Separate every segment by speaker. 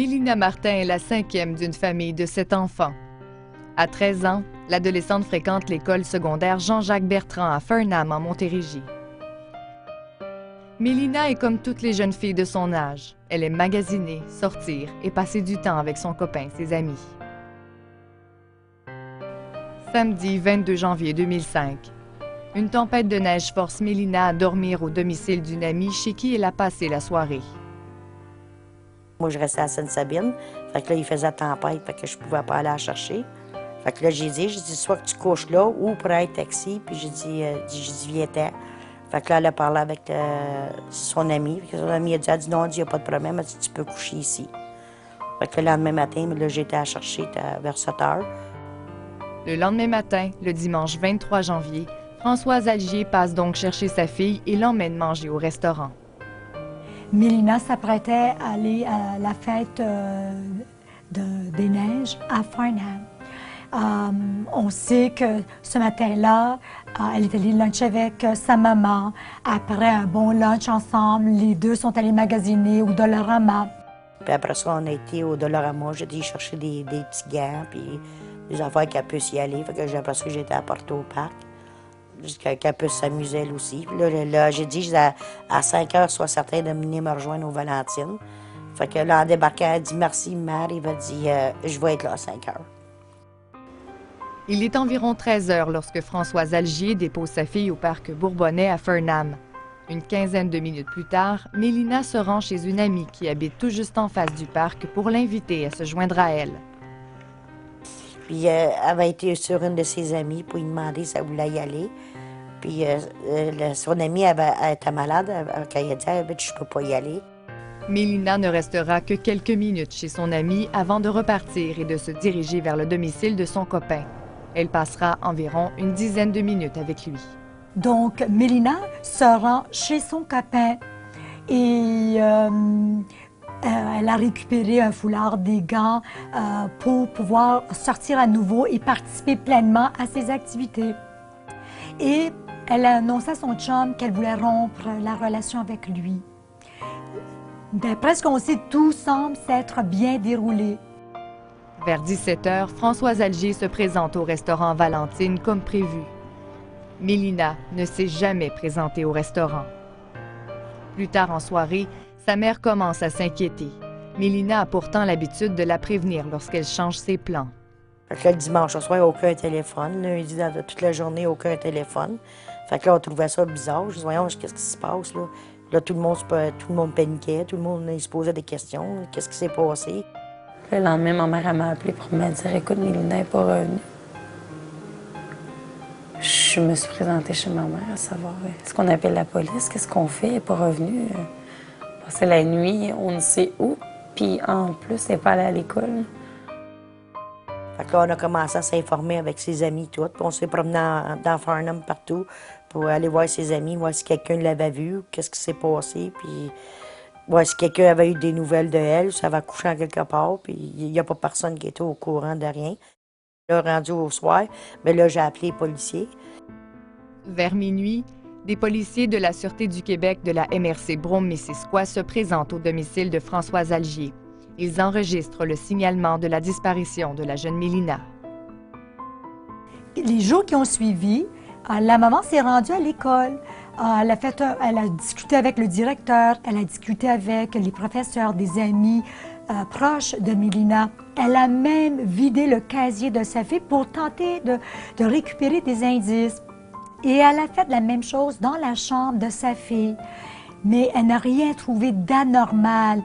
Speaker 1: Mélina Martin est la cinquième d'une famille de 7 enfants. À 13 ans, l'adolescente fréquente l'école secondaire Jean-Jacques Bertrand à Farnham, en Montérégie. Mélina est comme toutes les jeunes filles de son âge. Elle aime magasiner, sortir et passer du temps avec son copain, ses amis. Samedi 22 janvier 2005. Une tempête de neige force Mélina à dormir au domicile d'une amie chez qui elle a passé la soirée.
Speaker 2: Moi, je restais à Sainte-Sabine. Fait que là, il faisait tempête, fait que je pouvais pas aller la chercher. Fait que là, j'ai dit, soit que tu couches là ou pour un taxi. Puis j'ai dit, viens-t'en. Fait que là, elle a parlé avec son ami. Son ami a dit, non, il n'y a pas de problème. Elle a dit, tu peux coucher ici. Fait que le lendemain matin, là, j'ai été à la chercher vers 7 heures.
Speaker 1: Le lendemain matin, le dimanche 23 janvier, Françoise Algier passe donc chercher sa fille et l'emmène manger au restaurant.
Speaker 3: Mélina s'apprêtait à aller à la fête des neiges à Farnham. On sait que ce matin-là, elle est allée luncher avec sa maman. Après un bon lunch ensemble, les deux sont allés magasiner au Dollarama.
Speaker 2: Puis après ça, on a été au Dollarama. J'ai été chercher des petits gants, puis des affaires qu'elle puisse y aller. Fait que après ça, j'ai été apportée au parc, jusqu'à qu'elle puisse s'amuser elle aussi. Puis là j'ai dit à 5 heures, sois certain de venir me rejoindre aux Valentines. Fait que là, en débarquant, elle dit merci, mère. Il va dire je vais être là à 5 heures.
Speaker 1: Il est environ 13 heures lorsque Françoise Algier dépose sa fille au parc Bourbonnais à Farnham. Une quinzaine de minutes plus tard, Mélina se rend chez une amie qui habite tout juste en face du parc pour l'inviter à se joindre à elle.
Speaker 2: Puis elle avait été sur une de ses amies pour lui demander si elle voulait y aller. Puis son amie était malade, quand elle a dit je peux pas y aller.
Speaker 1: Mélina ne restera que quelques minutes chez son amie avant de repartir et de se diriger vers le domicile de son copain. Elle passera environ une dizaine de minutes avec lui.
Speaker 3: Donc, Mélina se rend chez son copain et elle a récupéré un foulard, des gants pour pouvoir sortir à nouveau et participer pleinement à ses activités. Et elle a annoncé à son chum qu'elle voulait rompre la relation avec lui. D'après ce qu'on sait, tout semble s'être bien déroulé.
Speaker 1: Vers 17 heures, Françoise Algier se présente au restaurant Valentine comme prévu. Mélina ne s'est jamais présentée au restaurant. Plus tard en soirée, sa mère commence à s'inquiéter. Mélina a pourtant l'habitude de la prévenir lorsqu'elle change ses plans.
Speaker 2: Fait que là, le dimanche au soir, aucun téléphone. Lundi, toute la journée, aucun téléphone. Fait que là, on trouvait ça bizarre. Je dis, voyons, qu'est-ce qui se passe, là? Là, tout le monde paniquait, tout le monde se posait des questions. Qu'est-ce qui s'est passé?
Speaker 4: Le lendemain, ma mère m'a appelé pour me dire, écoute, Mélina n'est pas revenue. Je me suis présentée chez ma mère à savoir, est-ce qu'on appelle la police? Qu'est-ce qu'on fait? Elle n'est pas revenue. Passer la nuit, on ne sait où. Puis en plus, elle n'est pas allée à l'école.
Speaker 2: Fait que là, on a commencé à s'informer avec ses amis, tout. Puis on s'est promené dans Farnham partout pour aller voir ses amis, voir si quelqu'un l'avait vu, qu'est-ce qui s'est passé. Puis voir si quelqu'un avait eu des nouvelles de elle, ça va coucher en quelque part. Puis il n'y a pas personne qui était au courant de rien. Là, rendu au soir, bien là, j'ai appelé les policiers.
Speaker 1: Vers minuit, des policiers de la Sûreté du Québec de la MRC Brome-Missisquoi se présentent au domicile de Françoise Algier. Ils enregistrent le signalement de la disparition de la jeune Mélina.
Speaker 3: Les jours qui ont suivi, la maman s'est rendue à l'école. Elle a discuté avec le directeur, elle a discuté avec les professeurs, des amis proches de Mélina. Elle a même vidé le casier de sa fille pour tenter de récupérer des indices. Et elle a fait la même chose dans la chambre de sa fille. Mais elle n'a rien trouvé d'anormal.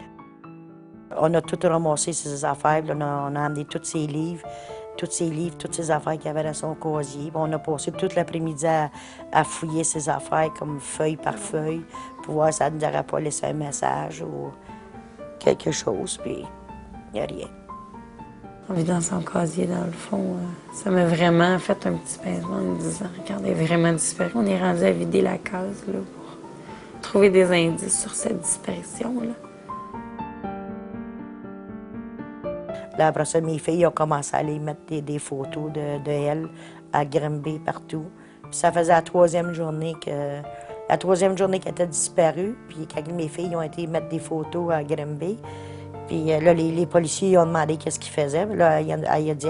Speaker 2: On a tout ramassé ses affaires, on a amené tous ses livres, toutes ses affaires qu'il y avait dans son casier. On a passé toute l'après-midi à fouiller ses affaires comme feuille par feuille pour voir si elle ne nous aurait pas laissé un message ou quelque chose, puis il n'y a rien.
Speaker 4: En vidant son casier, dans le fond, ça m'a vraiment fait un petit pincement en me disant, regarde, elle est vraiment disparue. On est rendu à vider la case là, pour trouver des indices sur cette disparition-là.
Speaker 2: Là, après ça, mes filles ont commencé à aller mettre des photos de elle à Grimby partout. Puis ça faisait la troisième journée qu'elle était disparue. Puis quand mes filles ont été mettre des photos à Grimby, Puis là, les policiers ils ont demandé qu'est-ce qu'il faisait. Là, elle a dit,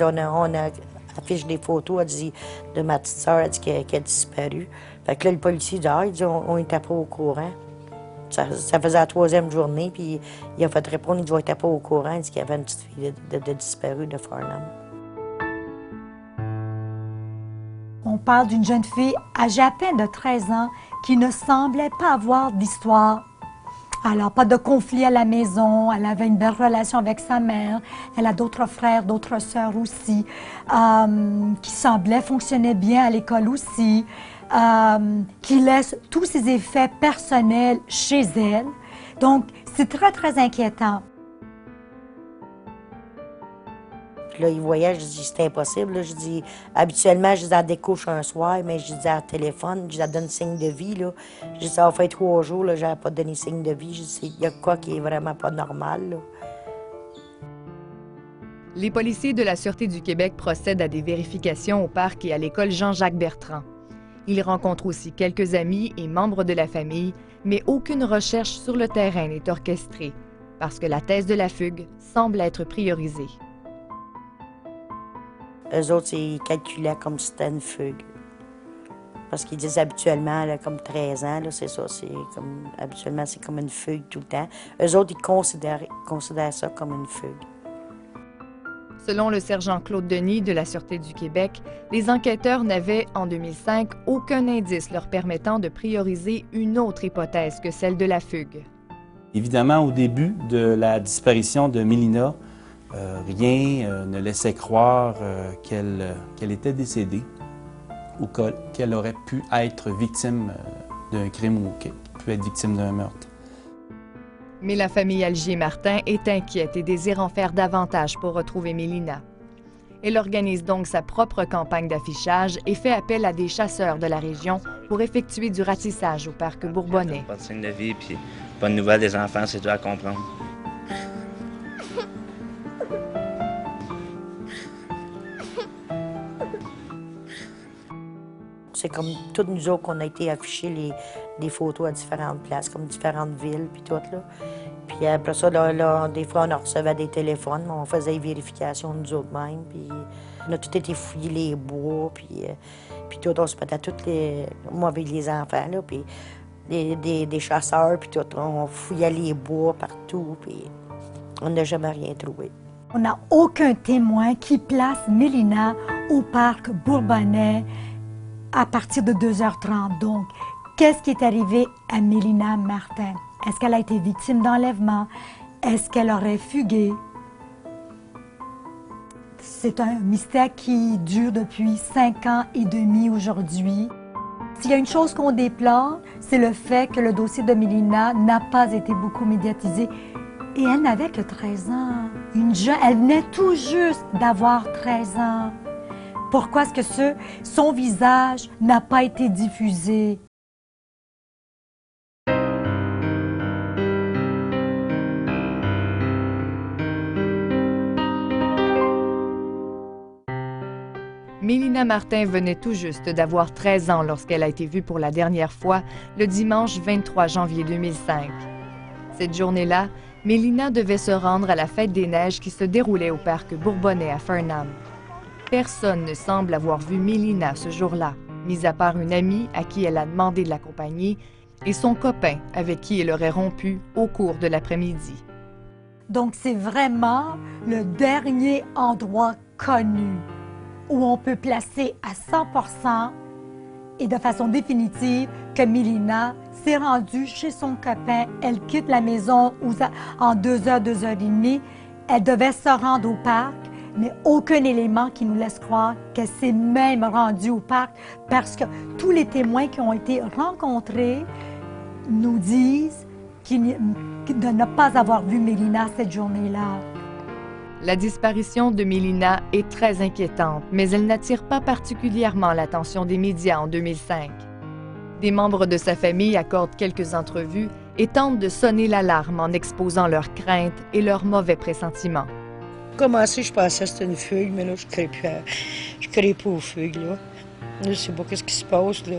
Speaker 2: on a affiché des photos, elle dit, de ma petite soeur, elle dit qu'elle a disparu. Fait que là, le policier dit, il dit, on n'était pas au courant. Ça faisait la 3e journée, puis il a fait répondre, il dit, on n'était pas au courant, il dit qu'il y avait une petite fille de disparue de Farnham.
Speaker 3: On parle d'une jeune fille âgée à peine de 13 ans qui ne semblait pas avoir d'histoire. Alors, pas de conflit à la maison, elle avait une belle relation avec sa mère, elle a d'autres frères, d'autres sœurs aussi, qui semblaient fonctionner bien à l'école aussi, qui laisse tous ses effets personnels chez elle. Donc, c'est très, très inquiétant.
Speaker 2: Puis là, il voyait, je dis, c'est impossible. Là. Je dis, habituellement, je dis, elle découche un soir, mais je dis, elle téléphone, je dis, elle donne signe de vie. Là. Je dis, ça va faire 3 jours, là, j'avais pas donné signe de vie. Je dis, il y a quoi qui est vraiment pas normal. Là.
Speaker 1: Les policiers de la Sûreté du Québec procèdent à des vérifications au parc et à l'école Jean-Jacques Bertrand. Ils rencontrent aussi quelques amis et membres de la famille, mais aucune recherche sur le terrain n'est orchestrée, parce que la thèse de la fugue semble être priorisée.
Speaker 2: Eux autres, ils calculaient comme si c'était une fugue. Parce qu'ils disent habituellement, elle a comme 13 ans, c'est ça, habituellement, c'est comme une fugue tout le temps. Eux autres, ils considèrent ça comme une fugue.
Speaker 1: Selon le sergent Claude Denis de la Sûreté du Québec, les enquêteurs n'avaient, en 2005, aucun indice leur permettant de prioriser une autre hypothèse que celle de la fugue.
Speaker 5: Évidemment, au début de la disparition de Mélina, rien ne laissait croire qu'elle était décédée ou qu'elle aurait pu être victime d'un crime ou qu'elle pu être victime d'un meurtre.
Speaker 1: Mais la famille Algier-Martin est inquiète et désire en faire davantage pour retrouver Mélina. Elle organise donc sa propre campagne d'affichage et fait appel à des chasseurs de la région pour effectuer du ratissage au parc Bourbonnais.
Speaker 6: Pas de signe de vie, puis pas de nouvelles des enfants, c'est dur à comprendre.
Speaker 2: C'est comme toutes nous autres qu'on a été afficher des photos à différentes places, comme différentes villes, puis tout, là. Puis après ça, là, des fois, on recevait des téléphones, mais on faisait des vérifications nous autres-mêmes, puis on a tout été fouillé les bois, puis tout, on se mettait tous moi avec les enfants, là, puis des chasseurs, puis tout, on fouillait les bois partout, puis on n'a jamais rien trouvé.
Speaker 3: On n'a aucun témoin qui place Mélina au parc Bourbonnais à partir de 2h30. Donc, qu'est-ce qui est arrivé à Mélina Martin? Est-ce qu'elle a été victime d'enlèvement? Est-ce qu'elle aurait fugué? C'est un mystère qui dure depuis 5 ans et demi aujourd'hui. S'il y a une chose qu'on déplore, c'est le fait que le dossier de Mélina n'a pas été beaucoup médiatisé. Et elle n'avait que 13 ans. Elle venait tout juste d'avoir 13 ans. Pourquoi est-ce que son visage n'a pas été diffusé?
Speaker 1: Mélina Martin venait tout juste d'avoir 13 ans lorsqu'elle a été vue pour la dernière fois le dimanche 23 janvier 2005. Cette journée-là, Mélina devait se rendre à la fête des neiges qui se déroulait au parc Bourbonnais à Farnham. Personne ne semble avoir vu Mélina ce jour-là, mis à part une amie à qui elle a demandé de l'accompagner et son copain avec qui elle aurait rompu au cours de l'après-midi.
Speaker 3: Donc, c'est vraiment le dernier endroit connu où on peut placer à 100% et de façon définitive que Mélina s'est rendue chez son copain. Elle quitte la maison en 2h, 2h30. Elle devait se rendre au parc, mais aucun élément qui nous laisse croire qu'elle s'est même rendue au parc parce que tous les témoins qui ont été rencontrés nous disent de ne pas avoir vu Mélina cette journée-là.
Speaker 1: La disparition de Mélina est très inquiétante, mais elle n'attire pas particulièrement l'attention des médias en 2005. Des membres de sa famille accordent quelques entrevues et tentent de sonner l'alarme en exposant leurs craintes et leurs mauvais pressentiments.
Speaker 2: Commencé, je pensais que c'était une fugue, mais là, je ne croyais pas aux fugues, là. Je ne sais pas ce qui se passe, là.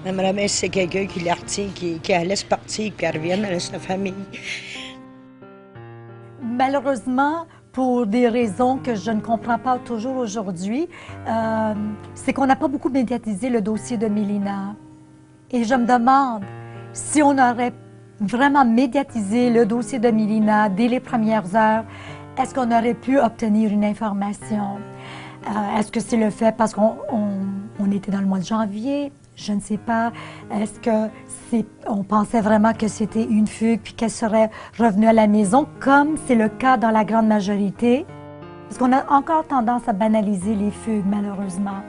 Speaker 2: J'aimerais bien si c'est quelqu'un qui la retient, qui la laisse partir, qu'elle revienne à sa famille.
Speaker 3: Malheureusement, pour des raisons que je ne comprends pas toujours aujourd'hui, c'est qu'on n'a pas beaucoup médiatisé le dossier de Mélina. Et je me demande si on aurait vraiment médiatisé le dossier de Mélina dès les premières heures, est-ce qu'on aurait pu obtenir une information? Est-ce que c'est le fait parce qu'on était dans le mois de janvier? Je ne sais pas. Est-ce qu'on pensait vraiment que c'était une fugue puis qu'elle serait revenue à la maison, comme c'est le cas dans la grande majorité? Parce qu'on a encore tendance à banaliser les fugues, malheureusement.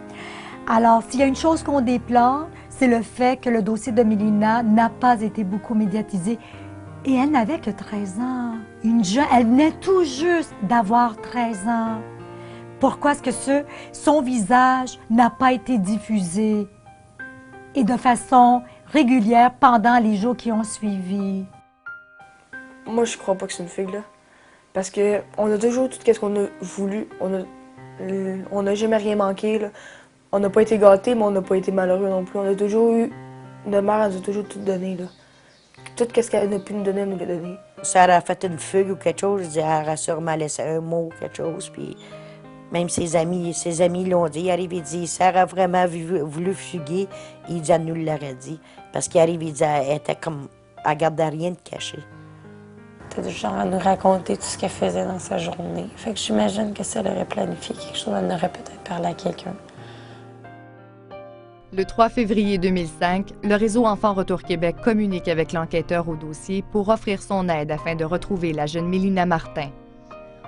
Speaker 3: Alors, s'il y a une chose qu'on déplore, c'est le fait que le dossier de Mélina n'a pas été beaucoup médiatisé. Et elle n'avait que 13 ans. Elle venait tout juste d'avoir 13 ans. Pourquoi est-ce que son visage n'a pas été diffusé et de façon régulière pendant les jours qui ont suivi?
Speaker 7: Moi, je crois pas que c'est une fugue, là. Parce qu'on a toujours tout ce qu'on a voulu. On n'a jamais rien manqué, là. On n'a pas été gâtés, mais on n'a pas été malheureux non plus. On a toujours eu... Notre mère, elle nous a toujours tout donné, là. Tout ce qu'elle a pu nous donner, elle nous l'a donné.
Speaker 2: Si elle a fait une fugue ou quelque chose, je dis, elle a sûrement laissé un mot ou quelque chose, puis... Même ses amis l'ont dit. Il arrive et dit, Sarah a vraiment voulu fuguer. Il dit, elle nous l'aurait dit. Parce qu'il arrive et dit, elle était comme, elle gardait rien de caché.
Speaker 4: Elle était du genre à nous raconter tout ce qu'elle faisait dans sa journée. Fait que j'imagine que si elle aurait planifié quelque chose, elle aurait peut-être parlé à quelqu'un.
Speaker 1: Le 3 février 2005, le réseau Enfants Retour Québec communique avec l'enquêteur au dossier pour offrir son aide afin de retrouver la jeune Mélina Martin.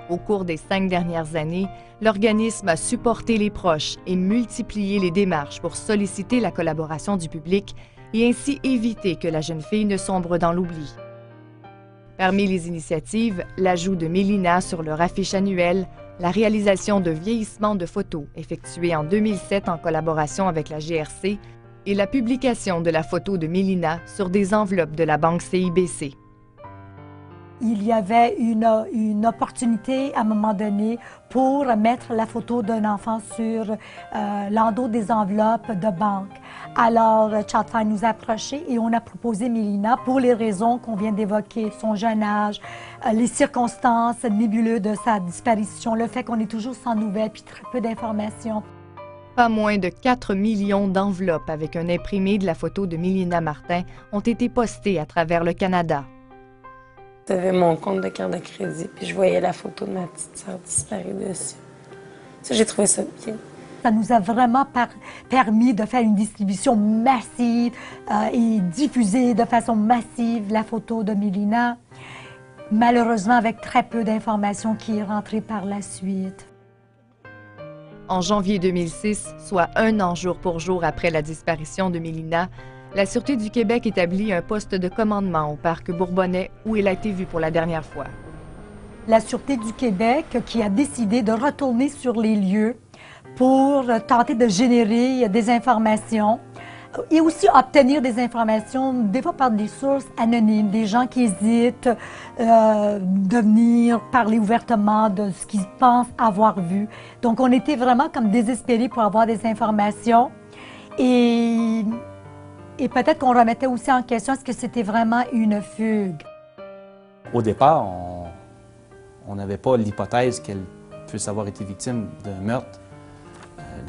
Speaker 1: Au cours des 5 dernières années, l'organisme a supporté les proches et multiplié les démarches pour solliciter la collaboration du public et ainsi éviter que la jeune fille ne sombre dans l'oubli. Parmi les initiatives, l'ajout de Mélina sur leur affiche annuelle, la réalisation de vieillissement de photos effectuées en 2007 en collaboration avec la GRC et la publication de la photo de Mélina sur des enveloppes de la banque CIBC.
Speaker 3: Il y avait une opportunité à un moment donné pour mettre la photo d'un enfant sur l'endos des enveloppes de banque. Alors, Chatfind nous a approchés et on a proposé Mélina pour les raisons qu'on vient d'évoquer, son jeune âge, les circonstances nébuleuses de sa disparition, le fait qu'on est toujours sans nouvelles puis très peu d'informations.
Speaker 1: Pas moins de 4 millions d'enveloppes avec un imprimé de la photo de Mélina Martin ont été postées à travers le Canada.
Speaker 4: J'avais mon compte de carte de crédit, puis je voyais la photo de ma petite sœur disparue dessus. Ça, j'ai trouvé ça bien.
Speaker 3: Ça nous a vraiment permis de faire une distribution massive et diffuser de façon massive la photo de Mélina, malheureusement avec très peu d'informations qui est rentrée par la suite.
Speaker 1: En janvier 2006, soit 1 an jour pour jour après la disparition de Mélina, la Sûreté du Québec établit un poste de commandement au parc Bourbonnais où elle a été vue pour la dernière fois.
Speaker 3: La Sûreté du Québec qui a décidé de retourner sur les lieux pour tenter de générer des informations et aussi obtenir des informations, des fois par des sources anonymes, des gens qui hésitent de venir parler ouvertement de ce qu'ils pensent avoir vu. Donc, on était vraiment comme désespérés pour avoir des informations et peut-être qu'on remettait aussi en question est-ce que c'était vraiment une fugue.
Speaker 5: Au départ, on n'avait pas l'hypothèse qu'elle puisse avoir été victime d'un meurtre.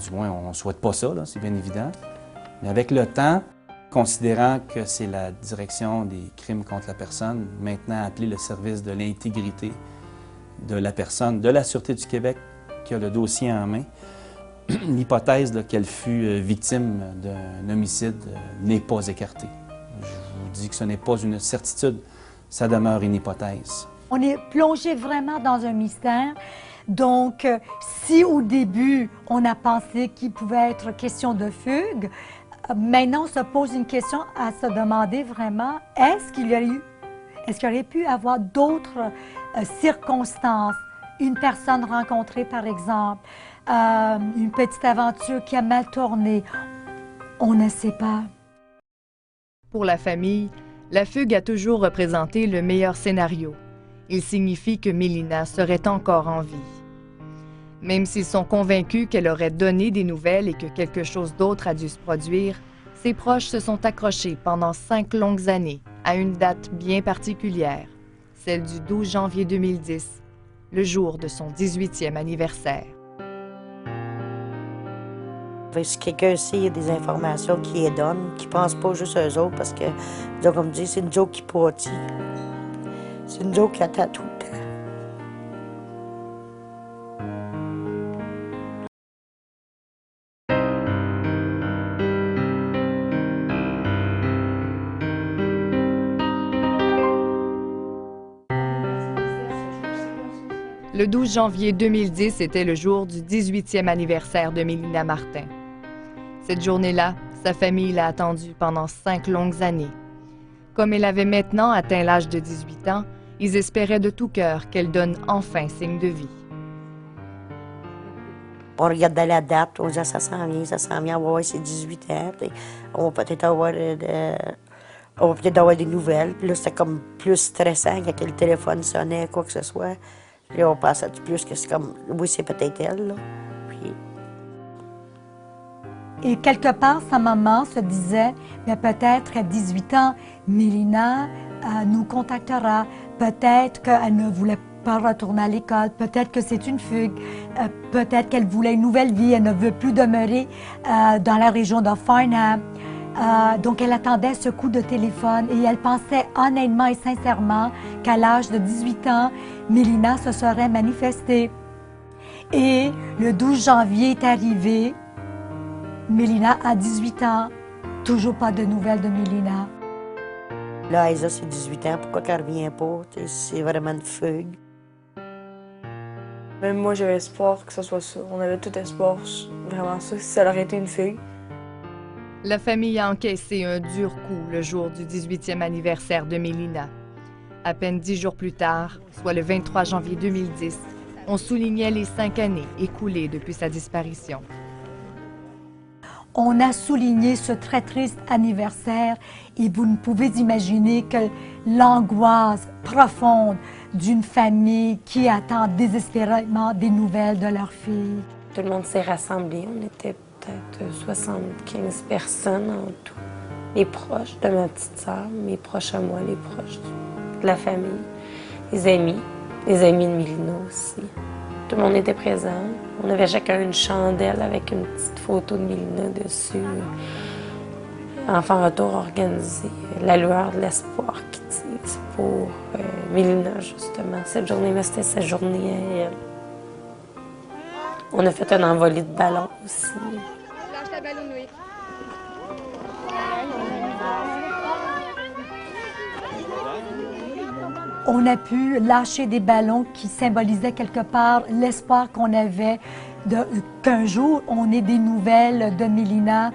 Speaker 5: Du moins, on ne souhaite pas ça, c'est bien évident. Mais avec le temps, considérant que c'est la direction des crimes contre la personne, maintenant appelée le service de l'intégrité de la personne, de la Sûreté du Québec, qui a le dossier en main, l'hypothèse qu'elle fut victime d'un homicide n'est pas écartée. Je vous dis que ce n'est pas une certitude, ça demeure une hypothèse.
Speaker 3: On est plongé vraiment dans un mystère. Donc, si au début, on a pensé qu'il pouvait être question de fugue, maintenant, on se pose une question à se demander vraiment, est-ce qu'il y aurait pu avoir d'autres circonstances? Une personne rencontrée, par exemple, une petite aventure qui a mal tourné. On ne sait pas.
Speaker 1: Pour la famille, la fugue a toujours représenté le meilleur scénario. Il signifie que Mélina serait encore en vie. Même s'ils sont convaincus qu'elle aurait donné des nouvelles et que quelque chose d'autre a dû se produire, Ses proches se sont accrochés pendant 5 longues années à une date bien particulière, celle du 12 janvier 2010, le jour de son 18e anniversaire.
Speaker 2: Si quelqu'un sait, il y a des informations qui les donnent, qui ne pensent pas juste à eux autres, parce que, comme je dis, c'est une joke qui pâtit. C'est une joke qui attend tout le temps.
Speaker 1: Le 12 janvier 2010 était le jour du 18e anniversaire de Mélina Martin. Cette journée-là, sa famille l'a attendue pendant 5 longues années. Comme elle avait maintenant atteint l'âge de 18 ans, ils espéraient de tout cœur qu'elle donne enfin signe de vie.
Speaker 2: On regardait la date, on disait ça s'en vient, on va voir ses 18 ans, puis on va peut-être avoir, des nouvelles. Puis là, c'était comme plus stressant quand le téléphone sonnait, quoi que ce soit. Puis là, on pensait plus que c'est comme, oui, c'est peut-être elle, là. Puis...
Speaker 3: Et quelque part, sa maman se disait, mais peut-être à 18 ans, Mélina nous contactera. Peut-être qu'elle ne voulait pas retourner à l'école. Peut-être que c'est une fugue. Peut-être qu'elle voulait une nouvelle vie. Elle ne veut plus demeurer dans la région de Farnham. Donc, elle attendait ce coup de téléphone et elle pensait honnêtement et sincèrement qu'à l'âge de 18 ans, Mélina se serait manifestée. Et le 12 janvier est arrivé. Mélina a 18 ans. Toujours pas de nouvelles de Mélina.
Speaker 2: Là, Aïssa, c'est 18 ans. Pourquoi qu'elle ne revient pas? C'est vraiment une fugue.
Speaker 7: Même moi, j'avais espoir que ce soit ça. On avait tout espoir, vraiment ça, si ça aurait été une fugue.
Speaker 1: La famille a encaissé un dur coup le jour du 18e anniversaire de Mélina. À peine 10 jours plus tard, soit le 23 janvier 2010, on soulignait les 5 années écoulées depuis sa disparition.
Speaker 3: On a souligné ce très triste anniversaire et vous ne pouvez imaginer que l'angoisse profonde d'une famille qui attend désespérément des nouvelles de leur fille.
Speaker 4: Tout le monde s'est rassemblé. On était peut-être 75 personnes en tout. Les proches de ma petite sœur, mes proches à moi, les proches de la famille, les amis de Mélina aussi. Tout le monde était présent. On avait chacun une chandelle avec une petite photo de Mélina dessus. Enfant retour organisé, la lueur de l'espoir qui tisse pour Mélina, justement. Cette journée-là, c'était sa journée à elle. On a fait un envolé de ballons aussi.
Speaker 8: Lâche ta ballonnerie.
Speaker 3: On a pu lâcher des ballons qui symbolisaient quelque part l'espoir qu'on avait qu'un jour, on ait des nouvelles de Mélina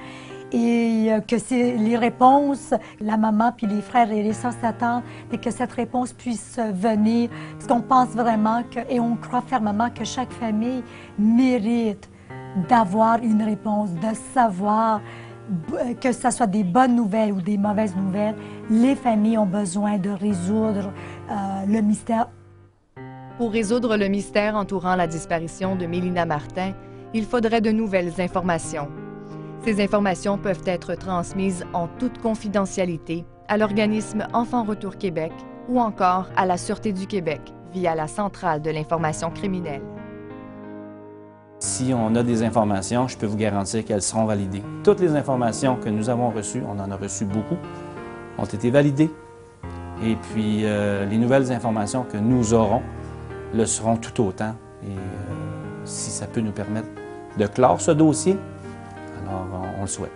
Speaker 3: et que les réponses, la maman puis les frères et les sœurs s'attendent, et que cette réponse puisse venir. Parce qu'on pense vraiment et on croit fermement que chaque famille mérite d'avoir une réponse, de savoir que ce soit des bonnes nouvelles ou des mauvaises nouvelles, les familles ont besoin de résoudre le mystère.
Speaker 1: Pour résoudre le mystère entourant la disparition de Mélina Martin, il faudrait de nouvelles informations. Ces informations peuvent être transmises en toute confidentialité à l'organisme Enfants Retour Québec ou encore à la Sûreté du Québec via la Centrale de l'information criminelle.
Speaker 5: Si on a des informations, je peux vous garantir qu'elles seront validées. Toutes les informations que nous avons reçues, on en a reçu beaucoup, ont été validées. Et puis, les nouvelles informations que nous aurons le seront tout autant. Et si ça peut nous permettre de clore ce dossier, alors on le souhaite.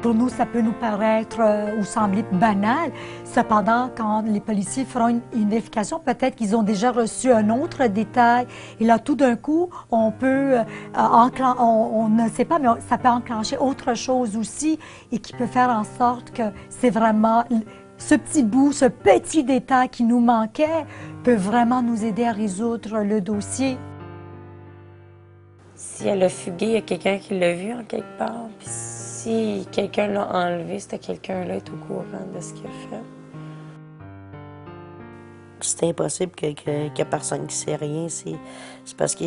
Speaker 3: Pour nous, ça peut nous paraître ou sembler banal. Cependant, quand les policiers feront une vérification, peut-être qu'ils ont déjà reçu un autre détail. Et là, tout d'un coup, on peut, on ne sait pas, mais ça peut enclencher autre chose aussi et qui peut faire en sorte que c'est vraiment ce petit bout, ce petit détail qui nous manquait peut vraiment nous aider à résoudre le dossier.
Speaker 4: Si elle a fugué, il y a quelqu'un qui l'a vu en quelque part. Puis si quelqu'un l'a enlevé, c'était quelqu'un-là est au courant de ce qu'il a fait.
Speaker 2: C'est impossible qu'il y a personne qui sait rien. C'est parce que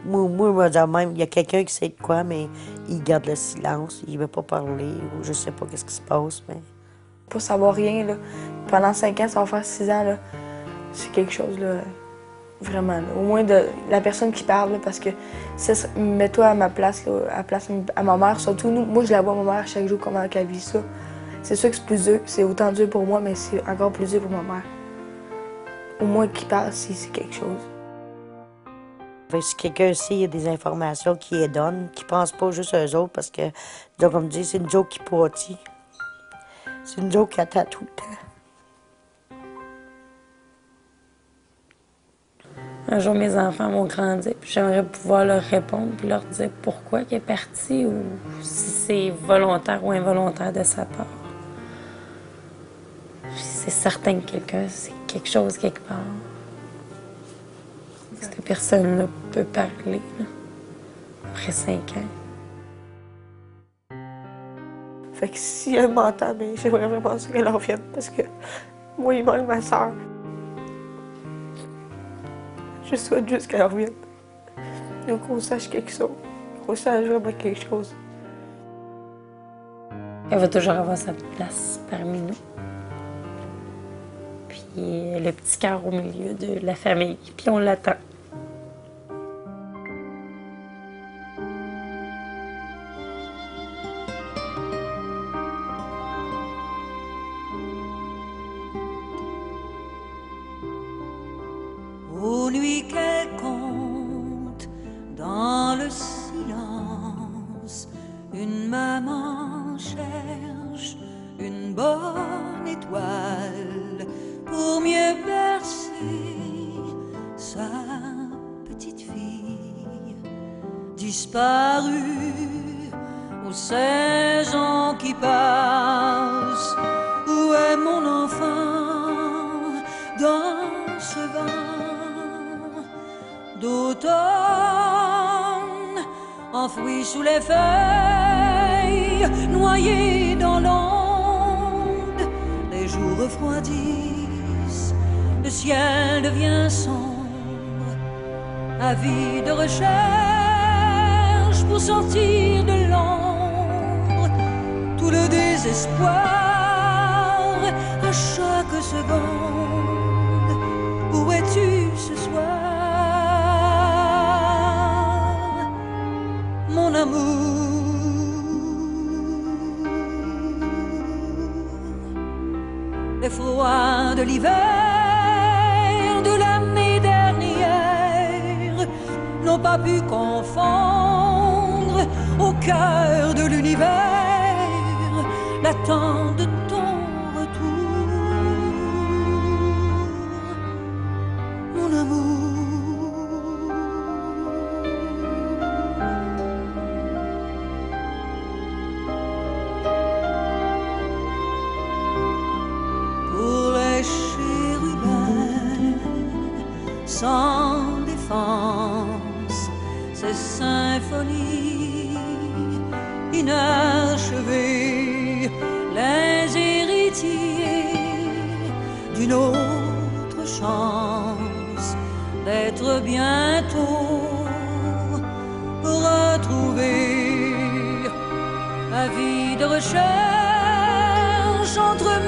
Speaker 2: moi, je vais dire même, il y a quelqu'un qui sait de quoi, mais il garde le silence, il veut pas parler, ou je sais pas qu'est-ce qui se passe, mais...
Speaker 7: Pas savoir rien, là. Pendant 5 ans, ça va faire 6 ans, là. C'est quelque chose, là, vraiment, là. Au moins de la personne qui parle, là, parce que, mets-toi à ma place, là, à ma mère, surtout. Moi, je la vois, ma mère, chaque jour, comment elle vit ça. C'est sûr que c'est plus dur, c'est autant dur pour moi, mais c'est encore plus dur pour ma mère. Au moins qu'il parle, si c'est quelque chose.
Speaker 2: Si quelqu'un sait, il y a des informations qui les donnent, qui ne pensent pas juste à eux autres, parce que, donc, comme je dis, c'est une joke qui pâtit. C'est une joke qui attend tout le temps.
Speaker 4: Un jour, mes enfants vont grandir, puis j'aimerais pouvoir leur répondre, puis leur dire pourquoi il est parti, ou si c'est volontaire ou involontaire de sa part. C'est certain que quelqu'un, c'est quelque chose quelque part. Cette personne-là peut parler, là, après 5 ans.
Speaker 7: Fait que si elle m'entend, mais j'aimerais vraiment ça qu'elle en revienne, parce que moi, il manque ma soeur. Je souhaite juste qu'elle revienne. Donc qu'on sache quelque chose. Qu'on sache vraiment quelque chose.
Speaker 4: Elle va toujours avoir sa place parmi nous. Puis le petit cœur au milieu de la famille. Puis on l'attend.
Speaker 9: Aux nuits qu'elle compte dans le silence, une maman cherche une bonne étoile pour mieux bercer sa petite fille disparue aux saisons qui passent. Où est mon enfant dans ce vent d'automne, enfoui sous les feuilles, noyé dans l'onde? Les jours refroidissent, le ciel devient sombre, avide de recherche pour sortir de l'ombre. Tout le désespoir à chaque seconde. Où es-tu ce soir, mon amour? Les froids de l'hiver de l'année dernière n'ont pas pu confondre au cœur de l'univers l'attente de ton retour, mon amour. Pour les chérubins sans défense, ces symphonies inachevées, les héritiers d'une autre chance d'être bientôt retrouvés. Avis de recherche entre